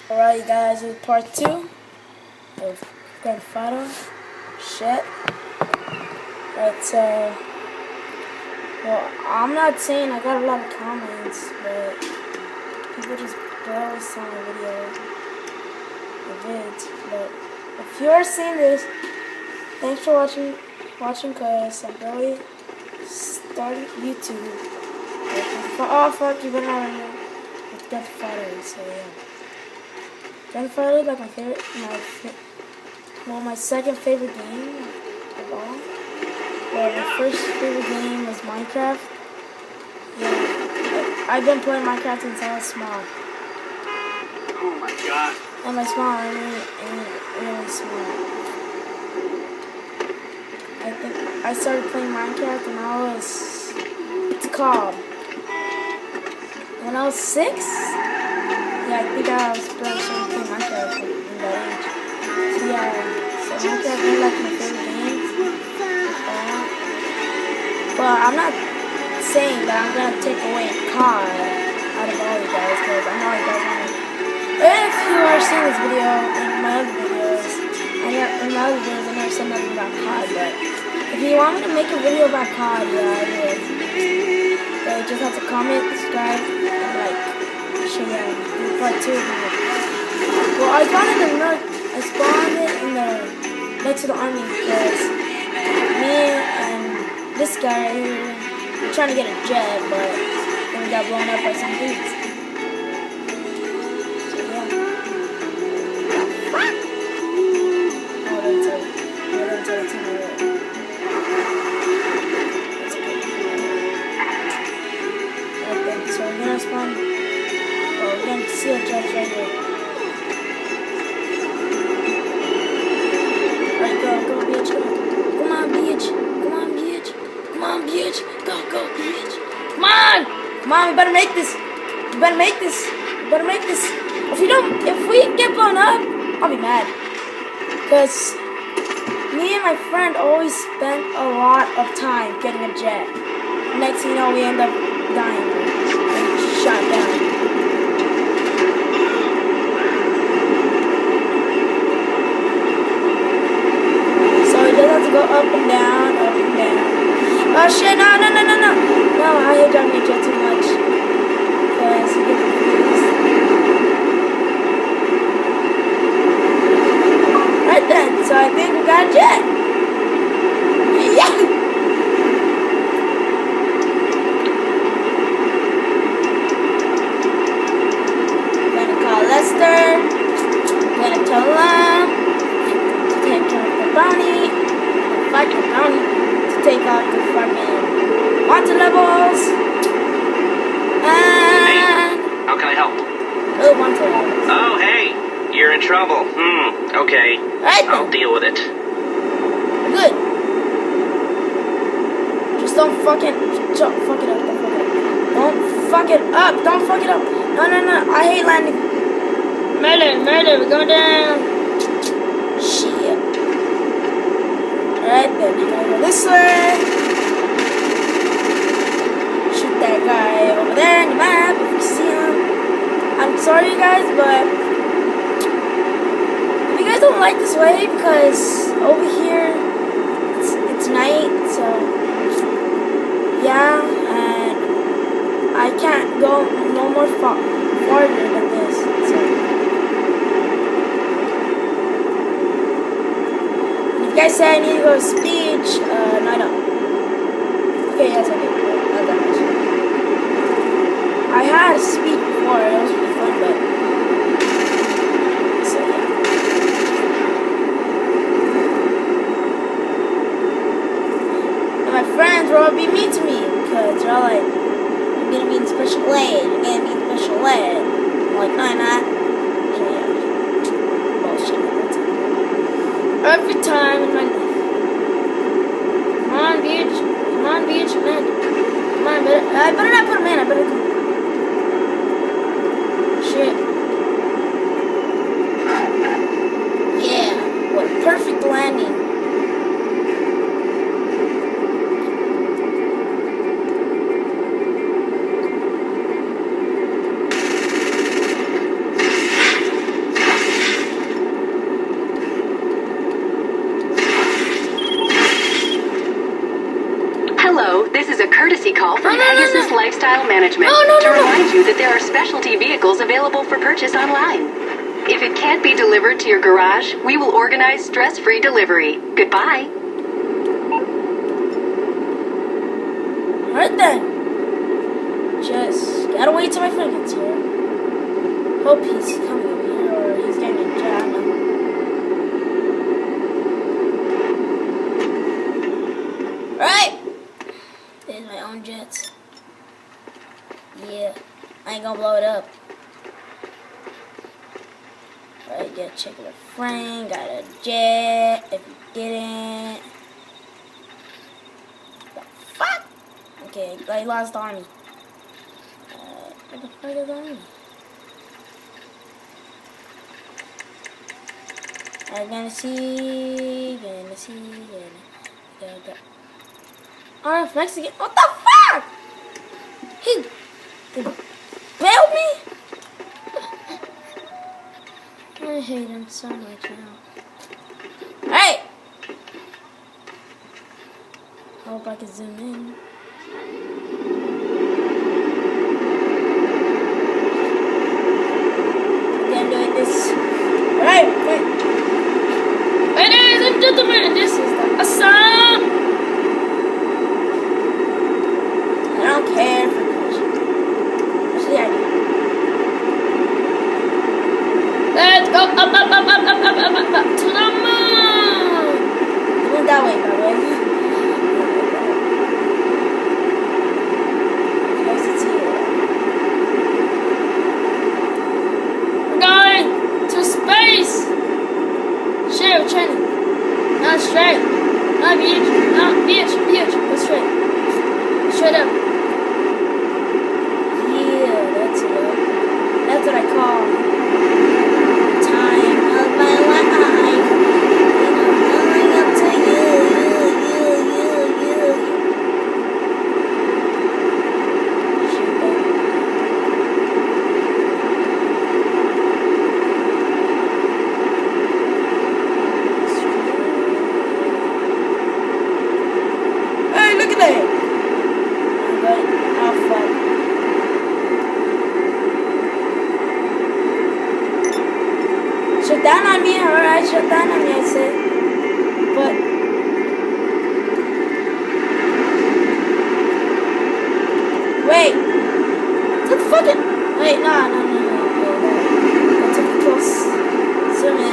Alright guys, this is part 2 of Grand Theft Auto. Shit. Right, so, well, I'm not saying I got a lot of comments, but people just barely saw my video, the vids. But if you are seeing this, thanks for watching cause I barely started YouTube. Oh fuck, you better not know with Grand Theft Auto, so yeah. Grand Theft Auto is like my second favorite game of all. Well, my first favorite game was Minecraft. Yeah, I've been playing Minecraft since I was small. Oh my god. And my small, really small. I think I started playing Minecraft when I was, it's called, when I was 6? Yeah, I think I was probably starting to play Minecraft in that age. So yeah, so Minecraft is like my favorite games. But I'm not saying that I'm gonna take away COD out of all you guys, because I know you guys want to. If you are seeing this video and my other videos, I never said nothing about COD, but if you want me to make a video about COD, yeah, I will. But you just have to comment, subscribe, and like. So yeah, part 2 of my. Well, I spawned it in the next to the army because me and this guy right here were trying to get a jet, but then we got blown up by some dudes. So yeah. Oh, don't tell the team already. That's okay. Right then, so we're gonna spawn. We're going to see a judge right here. Alright, go, bitch, go. Come on, bitch. Come on, bitch. Come on, bitch. Go, bitch. Come on! Come on, we better make this. We better make this. We better make this. If we get blown up, I'll be mad. Because me and my friend always spent a lot of time getting a jet. Next thing you know, we end up dying and shot down. Go up and down, up and down. Oh shit, no. No, I hate driving a jet too much. Because you get confused. Right then, so I think we got a jet. Yeah! I'm gonna call Lester. I'm gonna tell him to take care of the bounty. Fight the bounty to take out the fucking wanted levels. And hey, how can I help? oh, wanted levels. Oh, hey, you're in trouble. Okay. Right then. I'll deal with it. Good. Just don't fuck it up. Don't fuck it up. Don't fuck it up. No. I hate landing. Murder. We're going down. Shit. Alright, then you gotta go this way. Shoot that guy over there in the map if you see him. I'm sorry, you guys, but if you guys don't like this way, because over here it's night, so yeah, and I can't go no more farther than this. So. You guys say I need to go to speech. No, I don't. Okay, yes, I do. Not that much. I had speech before. It was pretty fun, but so yeah. And my friends were all being mean to me because they're all like, "You're gonna be in special ed. You're gonna be in special ed." I'm like, "No, I'm not." So yeah. Bullshit. Every time in my life. Come on, bitch, man. Come on, I better not put him in. I better come. Shit. Yeah, what a perfect landing. Lifestyle Management to remind you that there are specialty vehicles available for purchase online. If it can't be delivered to your garage, we will organize stress-free delivery. Goodbye. Alright then. Just gotta wait till my friend gets here. Hope he's coming over here or he's getting a job. Right. There's my own jets. Yeah. I ain't gonna blow it up. Alright, gotta check with a friend. Got a jet. If you didn't. The fuck? Okay, I lost army. What the fuck is army? I'm gonna see. RF Mexican. What the fuck? He bailed me? I hate him so much now. Hey! I hope I can zoom in. Again, doing this. Right, wait. Ladies and gentlemen, this is the Assam. I don't care for culture. Actually, I do. Let's go up to the moon. It went that way, by the way. You guys can see it. We're going to space. Share training. Not straight. Not beach. Not beach. Go straight. Straight up. Yeah, that's it. That's what I call time of my life. Going up to you. Hey, look at that. Oh, fuck. Shut down on me, alright? Shut down on me, I said. But wait. That's fucking. Wait, no. That's a close. Zoom in.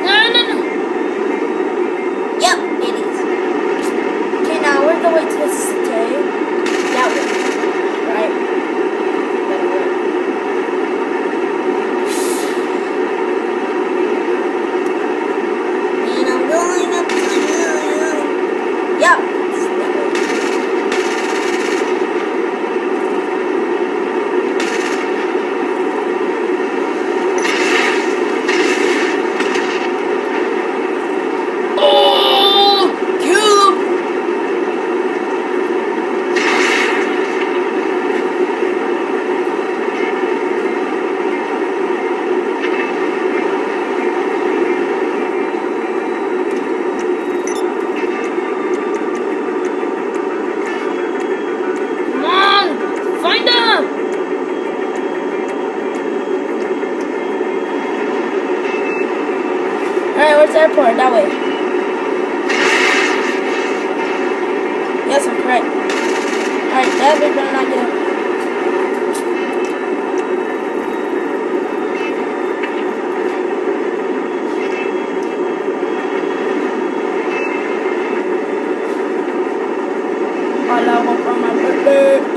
No. Yep, it is. Okay, now we're the way to the city. That way. Right? That way. And I'm going up to you. Yep. It's that way. Oh, cube. Come on, find them. Alright, where's the airport? That way. Yes, I'm correct. Alright, that way better not get up. All I want for my birthday.